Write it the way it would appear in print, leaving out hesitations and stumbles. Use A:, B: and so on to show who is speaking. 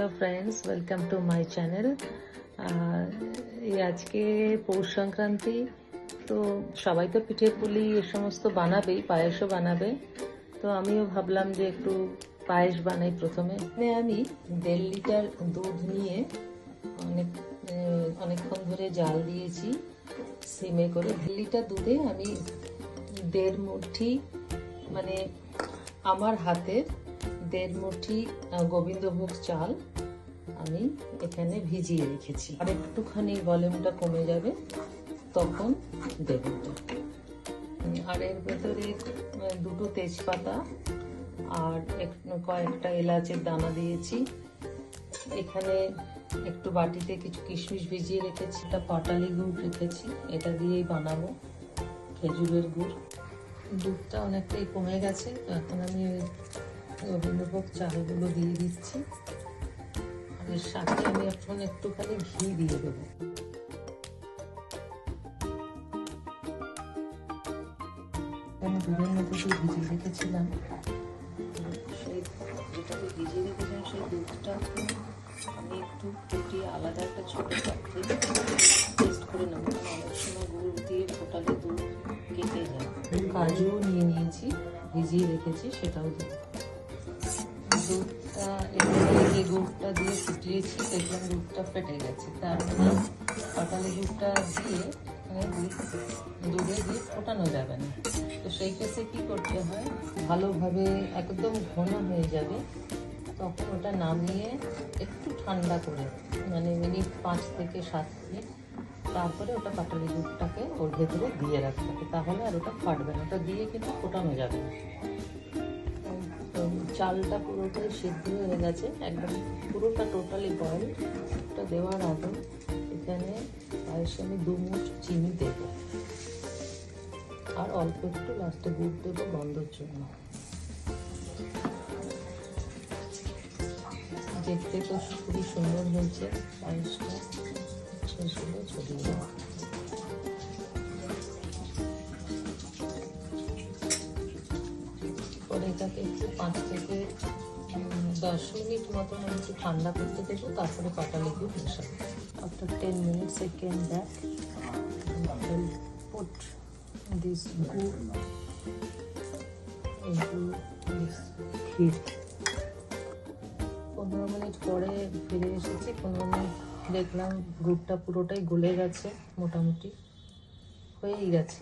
A: Hello friends, welcome to my channel. আজকে পৌষ সংক্রান্তি, তো সবাই তো পিঠে পুলি এ সমস্ত বানাবেই, পায়েসও বানাবে। তো আমিও ভাবলাম যে একটু পায়েস বানাই। প্রথমে আমি 1.5 লিটার দুধ নিয়ে অনেকক্ষণ ধরে জাল দিয়েছি সিমে করে। 1.5 লিটার দুধে আমি 1.5 মুঠি, মানে আমার হাতের 1.5 মুঠি গোবিন্দভোগ চাল আমি এখানে ভিজিয়ে রেখেছি। আর একটুখানি ভলিউমটা কমে যাবে তখন দেব। আর এর ভেতরে 2টো তেজপাতা আর কয়েকটা এলাচের দানা দিয়েছি। এখানে একটু বাটিতে কিছু কিশমিশ ভিজিয়ে রেখেছি, একটা পাটালি গুড় রেখেছি, এটা দিয়েই বানাবো, খেজুরের গুড়। দুধটা অনেকটাই কমে গেছে, তো এখন আমি গোবিন্দভোগ চালগুলো দিয়ে দিচ্ছি। আর এর সাথে আমি এখন একটুখানি ঘি দিয়ে দেবো। আমি দুধের মধ্যে দিয়ে ভিজিয়ে রেখেছিলাম, সেই যেটাকে ভিজিয়ে রেখেছিলাম সেই দুধটা আমি একটু ফুটিয়ে আলাদা একটা ছোট পাত্রে টেস্ট করে নেবো। অনেক সময় গুড় দিয়ে ফোটালে দুধ কেটে যায়। কাজুও নিয়ে নিয়েছি, ভিজিয়ে রেখেছি, সেটাও দেবো। দুধটা যে গুড়টা দিয়ে ফুটিয়েছি দেখলাম দুধটা ফেটে গেছে, তারপরে পাটালি গুড়টা দিয়ে দুধে দিয়ে ফোটানো যাবে না। তো সেই কেসে কী করতে হয়, ভালোভাবে একদম ঘন হয়ে যাবে তখন ওটা নামিয়ে একটু ঠান্ডা করে, মানে মিনিট 5 থেকে 7 মিনিট, তারপরে ওটা পাটালি দুধটাকে ওর ভেতরে দিয়ে রাখতে হবে, তাহলে আর ওটা ফাটবে না। ওটা দিয়ে কিন্তু ফোটানো যাবে না। চালটা পুরোটাই সিদ্ধ হয়ে গেছে, একদম পুরোটা টোটালি বয়েল। ওটা দেওয়ার আগে এখানে পায়েসে আমি 2 মুঠ চিনি দেব, আর অল্প একটু লাস্টে গুড় দেবো গন্ধের জন্য। দেখতে তো খুবই সুন্দর হয়েছে পায়েসটা, সেগুলো ছড়িয়ে দেবো। পরে এটাকে একটু 5 থেকে 10 মিনিট মতন আমি একটু ঠান্ডা করতে দেবো, তারপরে পাটালি গুড় মেশাবো। After 10 minutes I came back and I will put this gur into this kheer. 15 minute পরে ফিরে এসেছি। 15 মিনিট দেখলাম গুড়টা পুরোটাই গলে গেছে, মোটামুটি হয়েই গেছে।